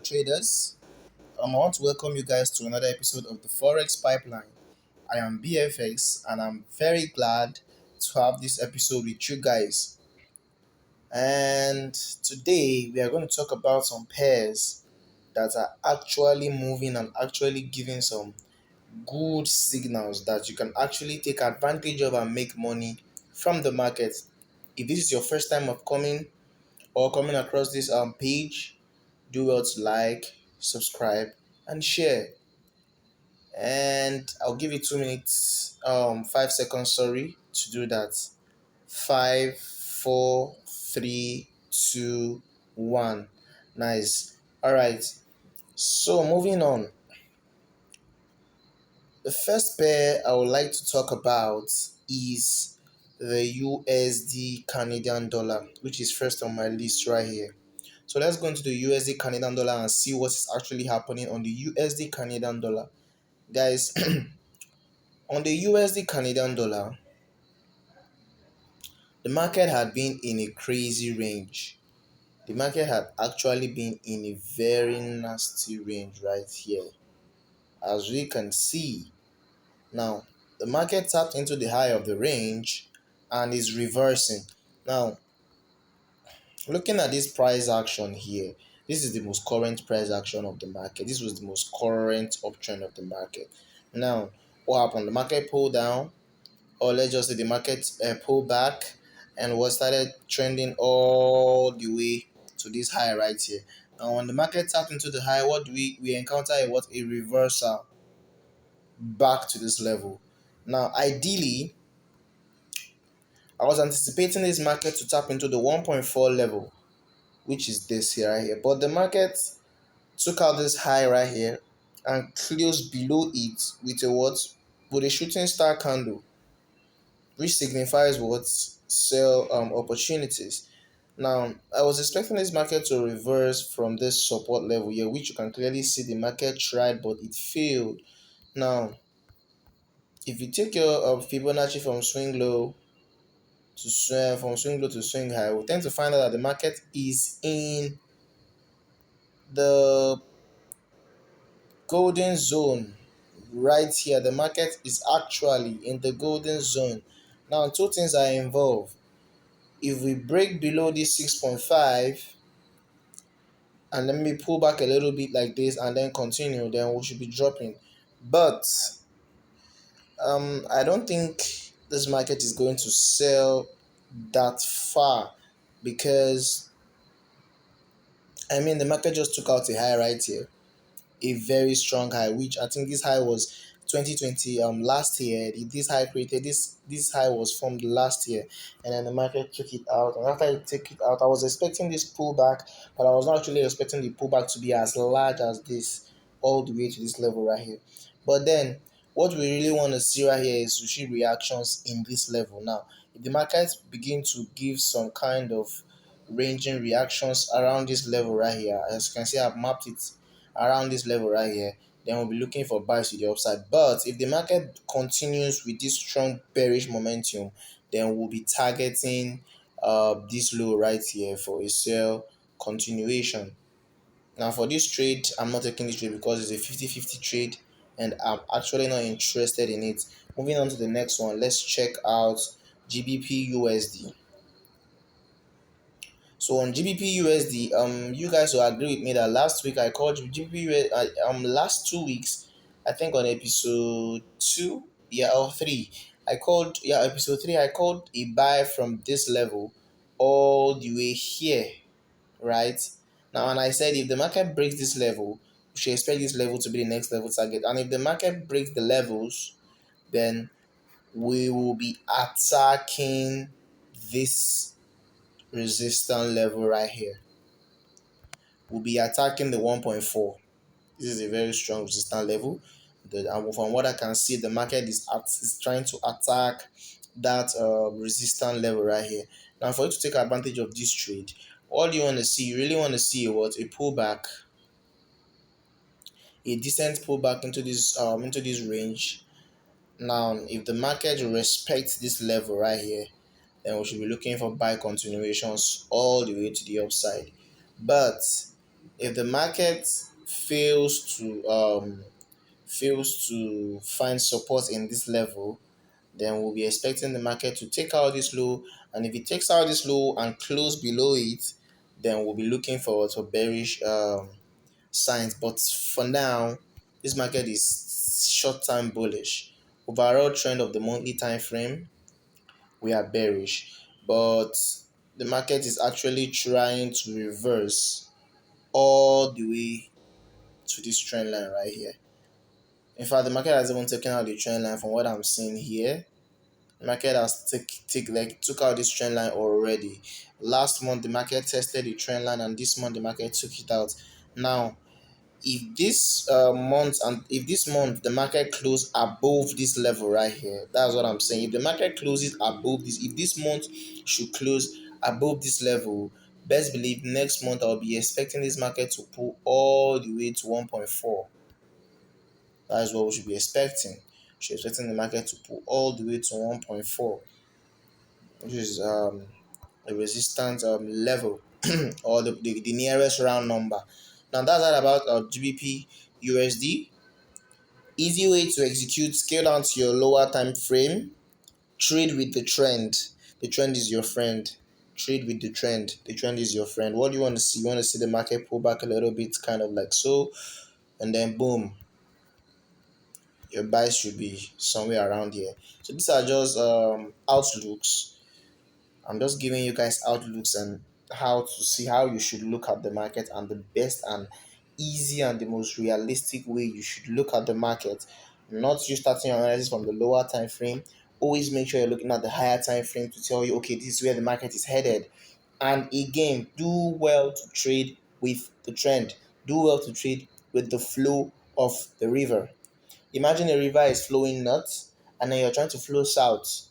traders. I want to welcome you guys to another episode of the Forex Pipeline. I am BFX and I'm very glad to have this episode with you guys. And today we are going to talk about some pairs that are actually moving and actually giving some good signals that you can actually take advantage of and make money from the market. If this is your first time of coming across this page, do well to like, subscribe, and share. And I'll give you 2 minutes, 5 seconds, sorry, to do that. Five, four, three, two, one. Nice. All right. So moving on. The first pair I would like to talk about is the USD Canadian dollar, which is first on my list right here. So let's go into the USD Canadian dollar and see what is actually happening on the USD Canadian dollar. Guys, on the USD Canadian dollar, the market had been in a crazy range. The market had actually been in a very nasty range right here, as we can see. Now, the market tapped into the high of the range and is reversing. Now, looking at this price action here, this is the most current price action of the market. This was the most current uptrend of the market. Now, what happened? The market pulled down, or let's just say the market pulled back and was started trending all the way to this high right here. Now, when the market tapped into the high, what do we encounter? A reversal back to this level. Now, ideally, I was anticipating this market to tap into the 1.4 level, which is this here right here. But the market took out this high right here and closed below it with a what? With a shooting star candle, which signifies what? Sell opportunities. Now, I was expecting this market to reverse from this support level here, which you can clearly see the market tried, but it failed. Now, if you take your Fibonacci from swing low to swing high, we tend to find out that the market is in the golden zone right here. The market is actually in the golden zone. Now, two things are involved. If we break below this 6.5 and let me pull back a little bit like this and then continue, then we should be dropping. But I don't think this market is going to sell that far, because the market just took out a high right here, a very strong high, which I think this high was 2020 last year. This high created this high was formed last year, and then the market took it out. And after it took it out, I was expecting this pullback, but I was not actually expecting the pullback to be as large as this, all the way to this level right here. But then what we really want to see right here is to see reactions in this level. Now, if the market begin to give some kind of ranging reactions around this level right here, as you can see, I've mapped it around this level right here, then we'll be looking for buys to the upside. But if the market continues with this strong bearish momentum, then we'll be targeting this low right here for a sell continuation. Now, for this trade, I'm not taking this trade because it's a 50-50 trade and I'm actually not interested in it. Moving on to the next one, let's check out GBP USD. So on GBP USD, you guys will agree with me that last week I called GBP last 2 weeks, I think on episode 2, yeah, or 3, episode 3, I called a buy from this level all the way here, right? Now, and I said if the market breaks this level, we should expect this level to be the next level target. And if the market breaks the levels, then we will be attacking this resistance level right here. We'll be attacking the 1.4. This is a very strong resistance level. And from what I can see, the market is trying to attack that resistance level right here. Now, for you to take advantage of this trade, all you want to see, you really want to see what? A pullback, a decent pullback into this range. Now, if the market respects this level right here, then we should be looking for buy continuations all the way to the upside. But If the market fails to find support in this level, then we'll be expecting the market to take out this low. And if it takes out this low and close below it, then we'll be looking forward to bearish signs. But for now, this market is short-term bullish. Overall trend of the monthly time frame, we are bearish, but the market is actually trying to reverse all the way to this trend line right here. In fact, the market has even taken out the trend line from what I'm seeing here. The market has took out this trend line already. Last month the market tested the trend line, and this month the market took it out. Now, if this month the market close above this level right here, that's what I'm saying. If the market closes above this, if this month should close above this level, best believe next month I'll be expecting this market to pull all the way to 1.4. That is what we should be expecting. We should be expecting the market to pull all the way to 1.4, which is a resistance level or the nearest round number. Now that's all about GBP USD. Easy way to execute: scale down to your lower time frame, trade with the trend. The trend is your friend. Trade with the trend. The trend is your friend. What do you want to see? You want to see the market pull back a little bit, kind of like so, and then boom, your buys should be somewhere around here. So these are just outlooks. I'm just giving you guys outlooks and how to see how you should look at the market, and the best and easy and the most realistic way you should look at the market. Not you starting your analysis from the lower time frame. Always make sure you're looking at the higher time frame to tell you, okay, this is where the market is headed. And again, do well to trade with the trend. Do well to trade with the flow of the river. Imagine a river is flowing north and then you're trying to flow south.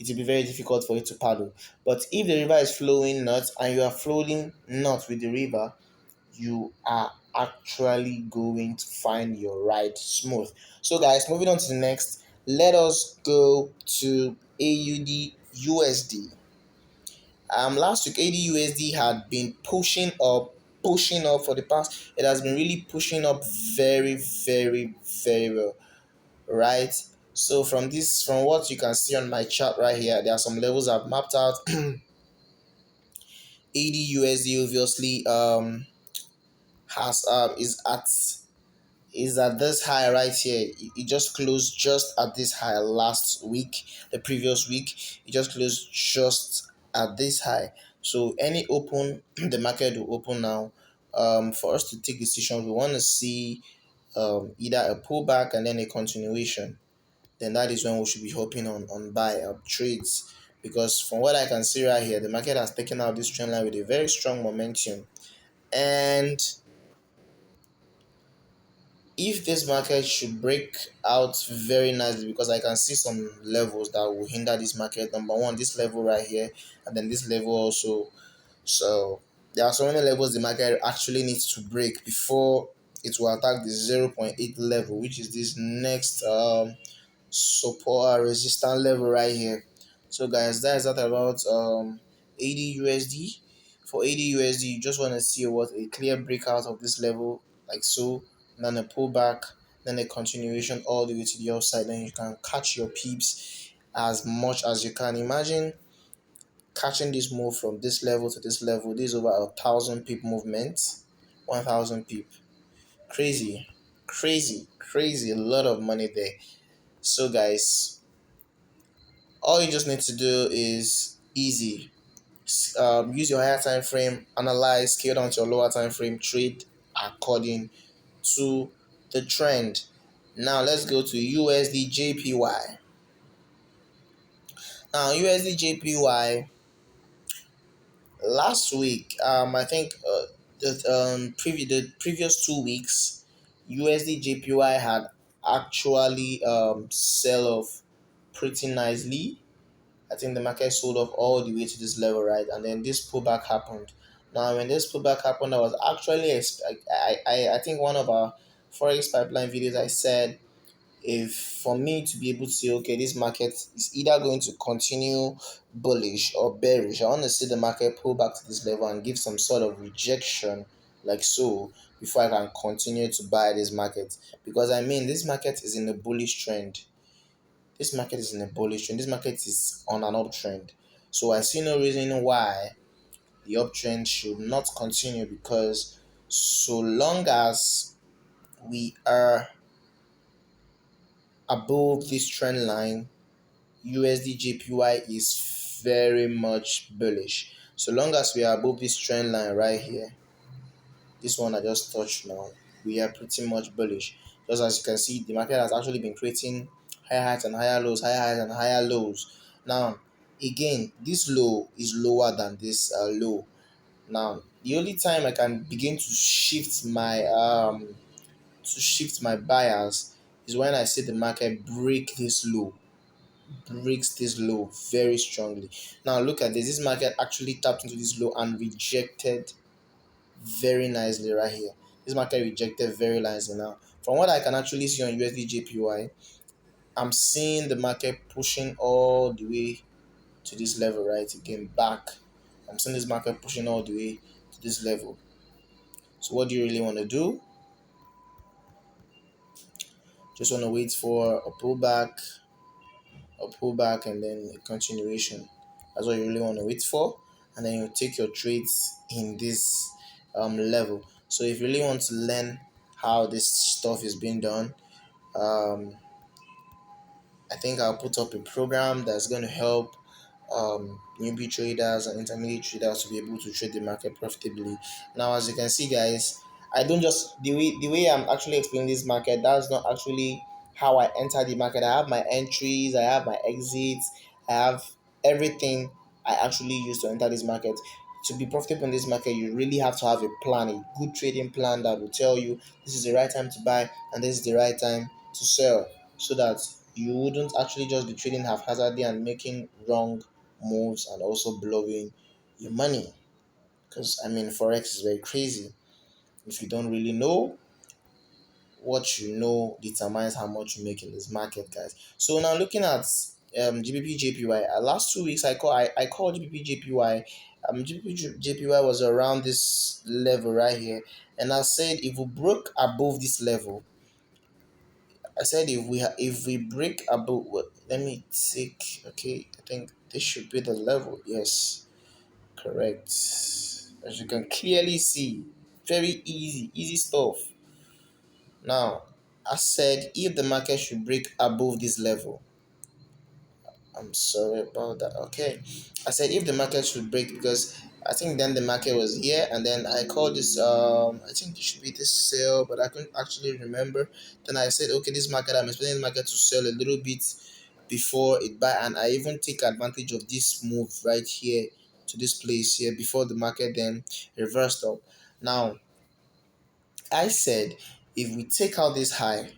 It will be very difficult for you to paddle. But if the river is flowing north and you are flowing north with the river, you are actually going to find your ride smooth. So, guys, moving on to the next, let us go to AUD USD. Last week AUD USD had been pushing up for the past. It has been really pushing up very, very, very well, right? So from what you can see on my chart right here, there are some levels I've mapped out. AUD USD obviously has is at this high right here. It just closed just at this high last week. The previous week it just closed just at this high. So any open the market will open now. For us to take decisions, we want to see either a pullback and then a continuation. Then that is when we should be hoping on buy up trades, because from what I can see right here, the market has taken out this trend line with a very strong momentum. And if this market should break out very nicely, because I can see some levels that will hinder this market. Number one, this level right here, and then this level also. So there are so many levels the market actually needs to break before it will attack the 0.8 level, which is this next support resistance level right here. So guys, that is that about AD USD. For AD USD, you just want to see what a clear breakout of this level, like so, and then a pullback, then a continuation all the way to the upside. Then you can catch your peeps as much as you can. Imagine catching this move from this level to this level. This is over 1,000 pip movement, 1,000 pip. Crazy, crazy, crazy. A lot of money there. So guys, all you just need to do is easy. Use your higher time frame, analyze, scale down to your lower time frame, trade according to the trend. Now let's go to USD JPY. Now USD JPY last week, I think the previous 2 weeks, USD JPY had actually sell off pretty nicely. I think the market sold off all the way to this level, right? And then this pullback happened. Now, when this pullback happened, I was actually I think one of our Forex pipeline videos, I said, if for me to be able to say, okay, this market is either going to continue bullish or bearish, I want to see the market pull back to this level and give some sort of rejection like so, before I can continue to buy this market. Because I mean, this market is in a bullish trend. This market is in a bullish trend. This market is on an uptrend. So I see no reason why the uptrend should not continue, because so long as we are above this trend line, USD JPY is very much bullish. So long as we are above this trend line right here, this one I just touched now, we are pretty much bullish. Just as you can see, the market has actually been creating higher highs and higher lows, higher highs and higher lows. Now, again, this low is lower than this low. Now, the only time I can begin to shift my bias is when I see the market breaks this low very strongly. Now look at this. This market actually tapped into this low and rejected very nicely right here. This market rejected very nicely now. From what I can actually see on USD JPY, I'm seeing the market pushing all the way to this level right again back. I'm seeing this market pushing all the way to this level. So what do you really want to do? Just want to wait for a pullback, and then a continuation. That's what you really want to wait for, and then you take your trades in this level. So if you really want to learn how this stuff is being done, um, I think I'll put up a program that's going to help newbie traders and intermediate traders to be able to trade the market profitably. Now, as you can see, guys, I don't just the way I'm actually explaining this market. That's not actually how I enter the market. I have my entries, I have my exits, I have everything I actually use to enter this market. To be profitable in this market, you really have to have a plan, a good trading plan that will tell you this is the right time to buy and this is the right time to sell, so that you wouldn't actually just be trading haphazardly and making wrong moves and also blowing your money. Because I mean, Forex is very crazy. If you don't really know, what you know determines how much you make in this market, guys. So now looking at GBP JPY, last 2 weeks I called GBP JPY. GBP JPY was around this level right here, and I said if we broke above this level, I said if we break above, let me take, okay, I think this should be the level. Yes, correct. As you can clearly see, very easy stuff. Now, I said if the market should break above this level, I'm sorry about that. Okay, I said if the market should break, because I think then the market was here, and then I called this. I think it should be this sell, but I couldn't actually remember. Then I said, okay, this market, I'm expecting the market to sell a little bit before it buy, and I even take advantage of this move right here to this place here before the market then reversed up. Now, I said if we take out this high,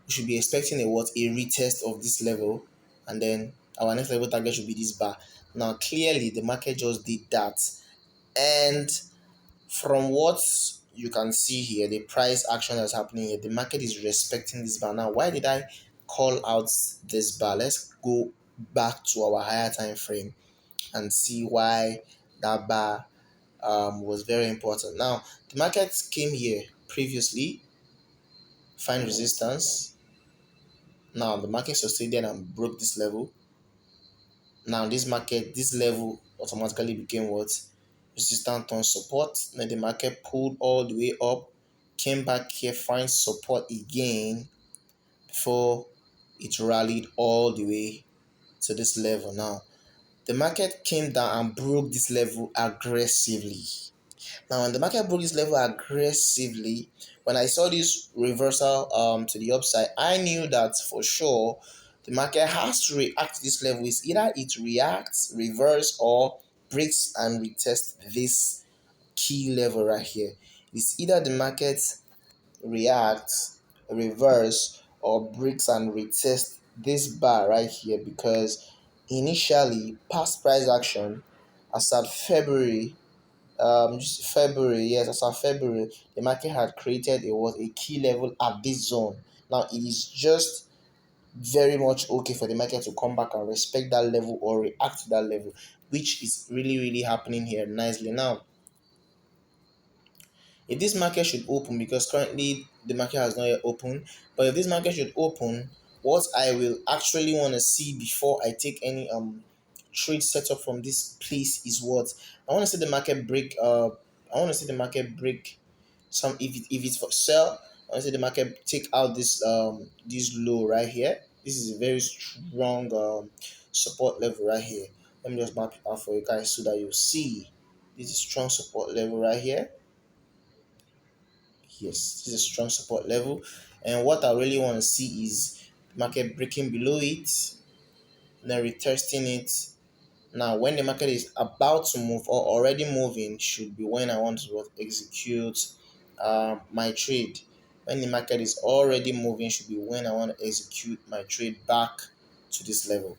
we should be expecting a retest of this level, and then our next level target should be this bar. Now clearly the market just did that, and from what you can see here, the price action that's happening here, the market is respecting this bar. Now why did I call out this bar? Let's go back to our higher time frame and see why that bar was very important. Now the market came here previously, find resistance. Now the market sustained and broke this level. Now this level automatically became what? Resistance on support. Then the market pulled all the way up, came back here, find support again before it rallied all the way to this level. Now the market came down and broke this level aggressively. Now, when the market broke this level aggressively, when I saw this reversal to the upside, I knew that for sure the market has to react to this level. It's either it reacts, reverse, or breaks and retest this key level right here. It's either the market reacts, reverse, or breaks and retest this bar right here, because initially past price action as at February, just February, yes, as of February, the market had created a key level at this zone. Now it is just very much okay for the market to come back and respect that level or react to that level, which is really happening here nicely. Now, If this market should open, because currently the market has not yet opened, but if this market should open, what I will actually want to see before I take any trade setup from this place is what I want to see the market break. I want to see the market break some, if it's for sell. I want to see the market take out this low right here. This is a very strong support level right here. Let me just map it out for you guys so that you see this is strong support level right here. Yes, this is a strong support level, and what I really want to see is market breaking below it, then retesting it. Now when the market is about to move or already moving should be when I want to execute my trade. When the market is already moving should be when I want to execute my trade back to this level.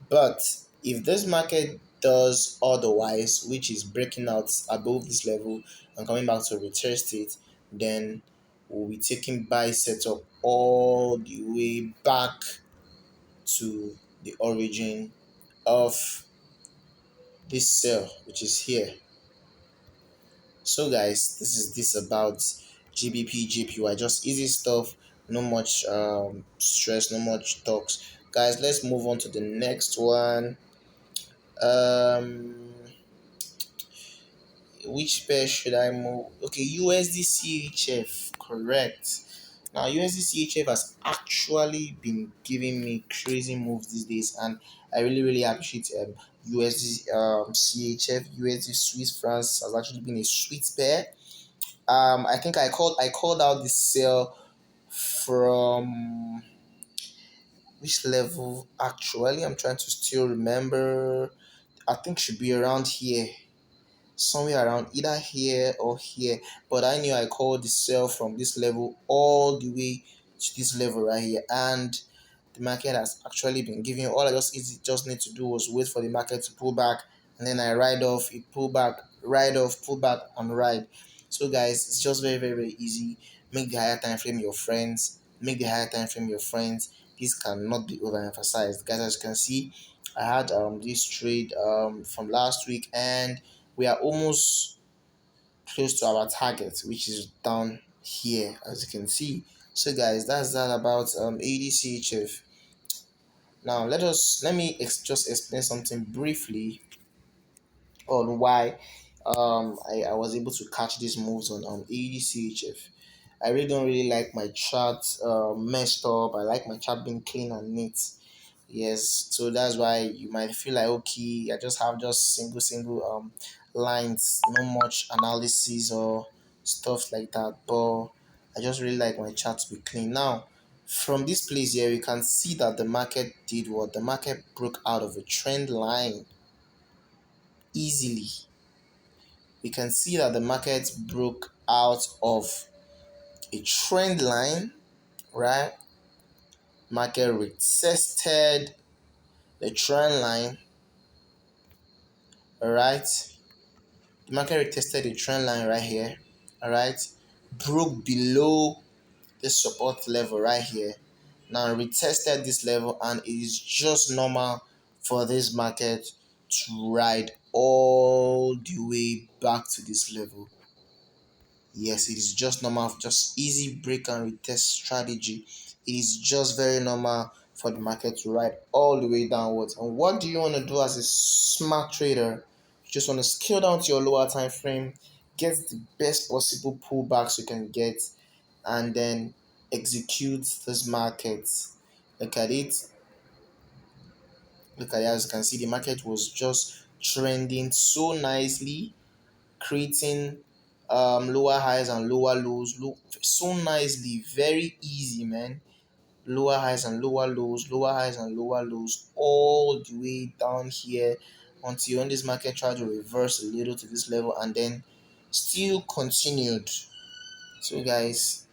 But if this market does otherwise, which is breaking out above this level and coming back to retest it, then we'll be taking buy setup all the way back to the origin of this sell, which is here. So guys, this about GBP JPY, just easy stuff, no much stress, no much talks. Guys, let's move on to the next one. um which pair should I move? Okay, USD CHF, correct. Now USD CHF has actually been giving me crazy moves these days, and I really appreciate USD CHF. USD Swiss francs has actually been a sweet pair. I think I called out the sale from which level actually. I'm trying to still remember. I think should be around here, somewhere around either here or here. But I knew I called the sell from this level all the way to this level right here, and the market has actually been giving. All I just need to do was wait for the market to pull back, and then I ride off. It pull back, ride off, pull back, and ride. So guys, it's just very easy. Make the higher time frame your friends. Make the higher time frame your friends. This cannot be overemphasized, guys. As you can see, I had this trade from last week, and we are almost close to our target, which is down here, as you can see. So guys, that's that about ADCHF. Now let me just explain something briefly on why I was able to catch these moves on ADCHF. I really don't really like my chart messed up. I like my chart being clean and neat. Yes, so that's why you might feel like, okay, I just have just single lines, no much analysis or stuff like that. But I just really like my chart to be clean. Now, from this place here, we can see that the market did what? The market broke out of a trend line easily. We can see that the market broke out of a trend line, right? Market retested the trend line, all right? The market retested the trend line right here, all right? Broke below this support level right here. Now retested this level, and it is just normal for this market to ride all the way back to this level. Yes, it is just normal, just easy break and retest strategy. It is just very normal for the market to ride all the way downwards. And what do you want to do as a smart trader? You just want to scale down to your lower time frame, get the best possible pullbacks you can get, and then execute this market. Look at it. Look at it. As you can see, the market was just trending so nicely, creating lower highs and lower lows, so nicely, very easy, man. Lower highs and lower lows, lower highs and lower lows, all the way down here until when this market tried to reverse a little to this level and then still continued. So guys,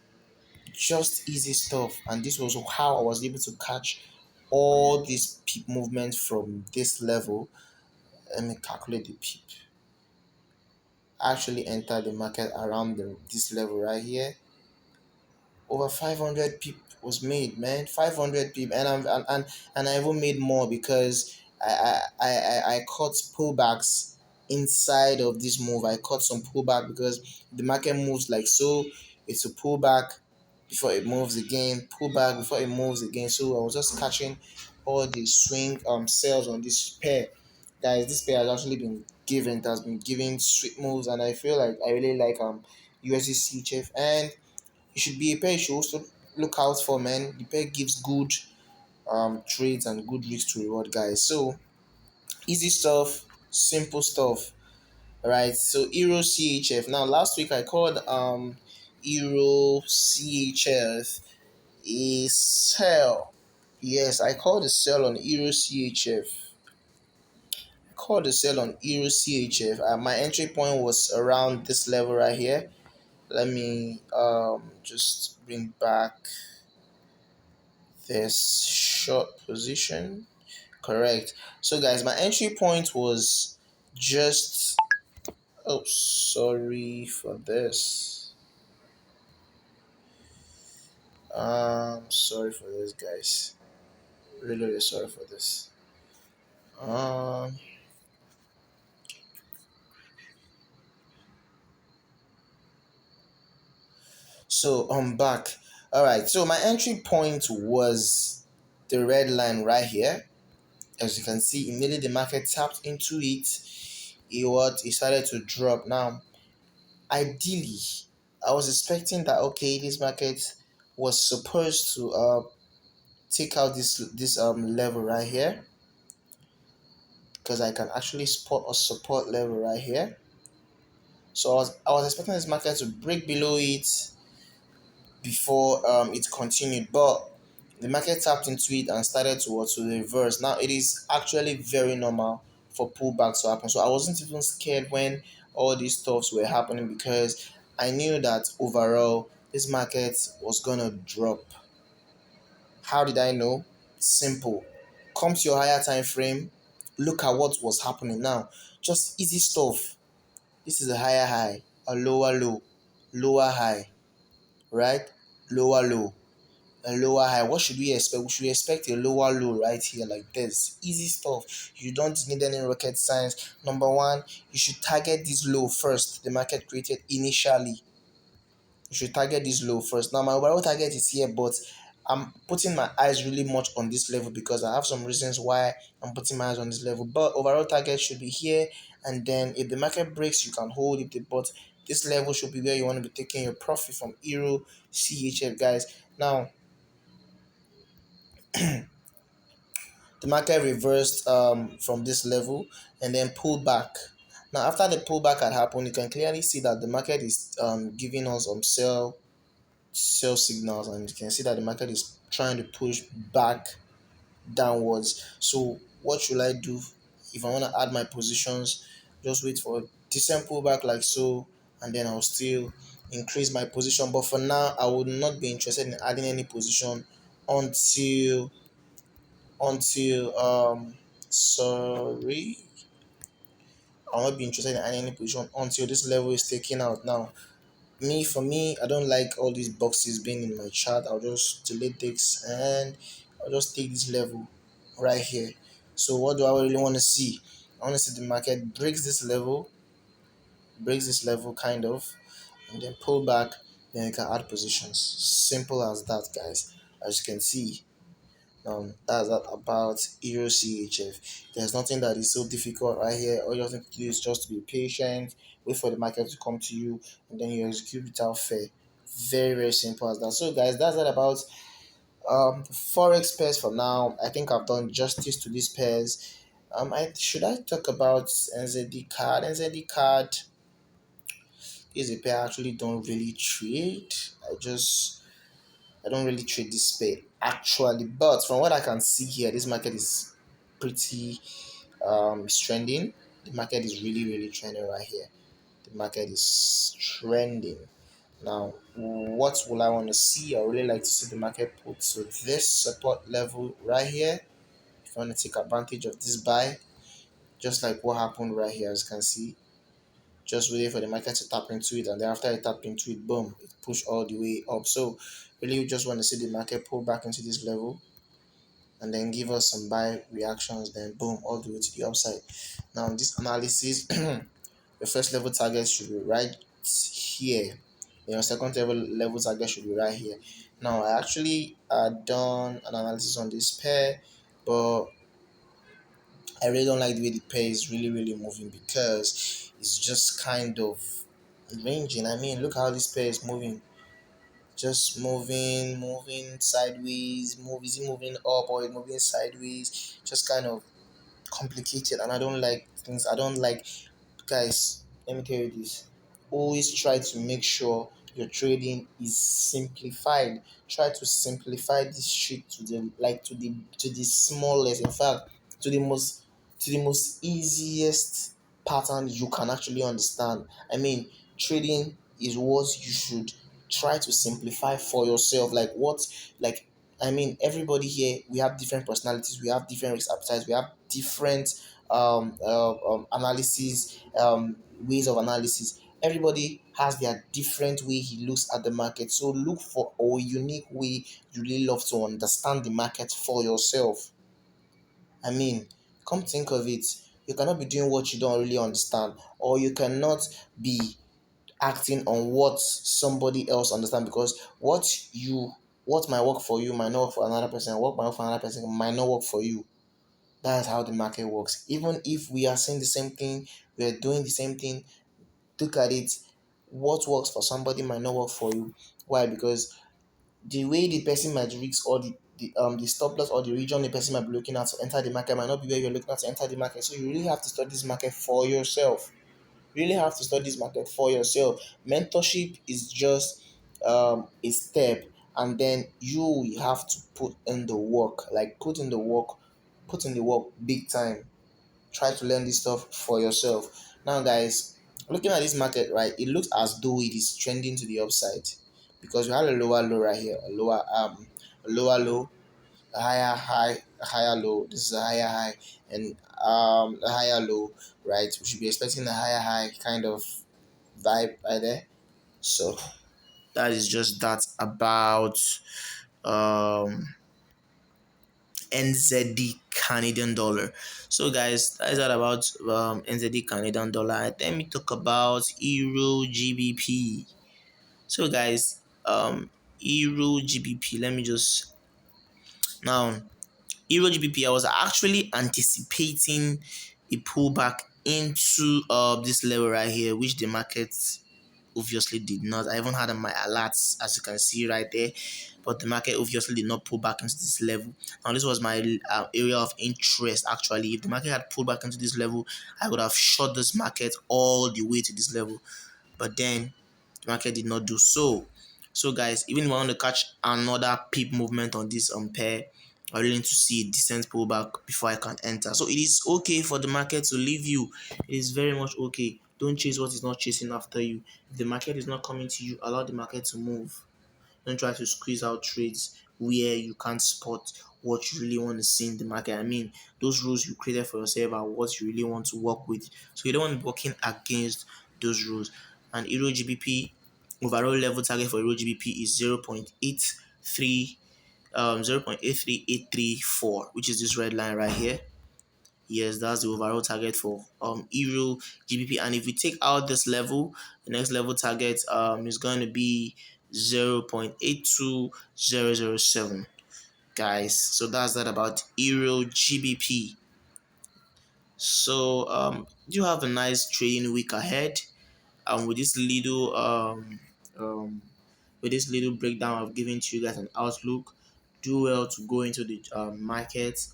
just easy stuff, and this was how I was able to catch all these peak movements from this level. Let me calculate the peak. Actually entered the market around this level right here. Over 500 pip was made, man. 500 pip, and I even made more because I caught pullbacks inside of this move. I caught some pullback because the market moves like so. It's a pullback before it moves again, pullback before it moves again. So I was just catching all the swing sales on this pair. Guys, this pair has actually been given, it has been giving sweet moves, and I feel like I really like USD CHF, and it should be a pair you should also look out for, man. The pair gives good trades and good risk to reward, guys. So easy stuff, simple stuff. Right, so Euro CHF. Now, last week I called Euro CHF a sell. Yes, I called a sell on Euro CHF. I called a sell on Euro CHF. My entry point was around this level right here. Let me just bring back this short position. Correct. So, guys, my entry point was just. Oh, sorry for this. Sorry for this, guys. Really, really sorry for this. Um, so I'm back. All right. So my entry point was the red line right here. As you can see, immediately the market tapped into it. It started to drop. Now, ideally, I was expecting that okay, this market was supposed to take out this level right here, because I can actually spot a support level right here. So I was expecting this market to break below it before it continued, but the market tapped into it and started to reverse. Now it is actually very normal for pullbacks to happen. So I wasn't even scared when all these stuffs were happening, because I knew that overall this market was gonna drop. How did I know? Simple. Come to your higher time frame, look at what was happening now. Just easy stuff. This is a higher high, a lower low, lower high, right? Lower low, a lower high. What should we expect? We should expect a lower low right here, like this. Easy stuff. You don't need any rocket science. Number one, you should target this low first the market created initially. You should target this low first. Now my overall target is here, but I'm putting my eyes really much on this level because I have some reasons why I'm putting my eyes on this level. But overall target should be here, and then if the market breaks, you can hold it. But this level should be where you want to be taking your profit from Euro CHF, guys. Now the market reversed from this level and then pulled back. Now after the pullback had happened, you can clearly see that the market is giving us some sell signals, and you can see that the market is trying to push back downwards. So what should I do if I want to add my positions? Just wait for a decent pullback like so, and then I'll still increase my position. But for now, I would not be interested in adding any position until sorry, I'll not be interested in adding any position until this level is taken out. Now, for me, I don't like all these boxes being in my chart. I'll just delete this and I'll just take this level right here. So what do I really want to see? I want to see the market breaks this level kind of, and then pull back. Then you can add positions. Simple as that, guys. As you can see, that's that about Euro CHF. There's nothing that is so difficult right here. All you have to do is just to be patient, wait for the market to come to you, and then you execute without fear. Very, very simple as that. So, guys, that's that about Forex pairs for now. I think I've done justice to these pairs. I talk about NZD card? NZD card is a pair I actually don't really trade. I don't really trade this pair actually, but from what I can see here, this market is pretty it's trending. The market is really, really trending right here. The market is trending. Now, what will I want to see? I really like to see the market put to this support level right here. If you want to take advantage of this buy, just like what happened right here, as you can see, just waiting for the market to tap into it, and then after it tapped into it, boom, it pushed all the way up. So really, you just want to see the market pull back into this level, and then give us some buy reactions, then boom, all the way to the upside. Now this analysis, your first level target should be right here. Your second level target should be right here. Now I actually done an analysis on this pair, but I really don't like the way the pair is really moving, because it's just kind of ranging. I mean, look how this pair is moving. Just moving sideways. Is it moving up or moving sideways? Just kind of complicated, and I don't like things. I don't like, guys, let me tell you this. Always try to make sure your trading is simplified. Try to simplify this shit to the, like, to the smallest, in fact, to the most easiest pattern you can actually understand. I mean, trading is what you should try to simplify for yourself. Like what, like, I mean, everybody here, we have different personalities, we have different risk appetites, we have different analysis, ways of analysis. Everybody has their different way he looks at the market. So look for a unique way you really love to understand the market for yourself. I mean, come think of it, you cannot be doing what you don't really understand, or you cannot be acting on what somebody else understand, because what might work for you might not work for another person. What might work for another person might not work for you. That's how the market works. Even if we are saying the same thing, we are doing the same thing, look at it. What works for somebody might not work for you. Why? Because the way the person might risk, or the stop loss or the region the person might be looking at to enter the market might not be where you're looking at to enter the market. So you really have to study this market for yourself. Really have to study this market for yourself. Mentorship is just a step, and then you have to put in the work. Like put in the work big time. Try to learn this stuff for yourself. Now, guys, looking at this market, right, it looks as though it is trending to the upside, because we have a lower low right here, a lower low, a higher high, a higher low. This is a higher high, and a higher low, right? We should be expecting a higher high kind of vibe right there. So that is just that about um NZD Canadian dollar. So guys, that is all about NZD Canadian dollar. Let me talk about Euro GBP. So guys, Euro GBP. Let me just now Euro GBP. I was actually anticipating a pullback into this level right here, which the market obviously did not. I even had on my alerts, as you can see right there, but the market obviously did not pull back into this level. Now this was my area of interest. Actually, if the market had pulled back into this level, I would have shot this market all the way to this level, but then the market did not do so. So guys, even if I want to catch another peep movement on this pair, I really need to see a decent pullback before I can enter. So it is okay for the market to leave you. It is very much okay. Don't chase what is not chasing after you. If the market is not coming to you, allow the market to move. Don't try to squeeze out trades where you can't spot what you really want to see in the market. I mean, those rules you created for yourself are what you really want to work with. So you don't want to be working against those rules. And Euro GBP overall level target for Euro GBP is 0.83 0.83834, which is this red line right here. Yes, that's the overall target for Euro GBP. And if we take out this level, the next level target is going to be 0.82007, guys. So that's that about Euro GBP. So you have a nice trading week ahead. With this little breakdown I've given to you guys an outlook, do well to go into the market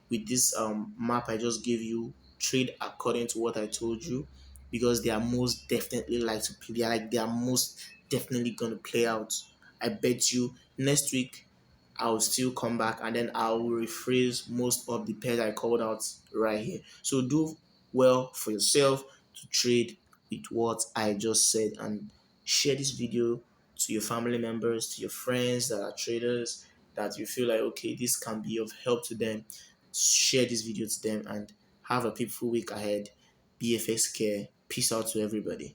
with this map I just gave you. Trade according to what I told you, because they are most definitely like to play. They are most definitely gonna play out. I bet you next week I'll still come back, and then I'll rephrase most of the pairs I called out right here. So do well for yourself to trade with what I just said, and share this video to your family members, to your friends that are traders, that you feel like, okay, this can be of help to them. Share this video to them, and have a peaceful week ahead. BFX care. Peace out to everybody.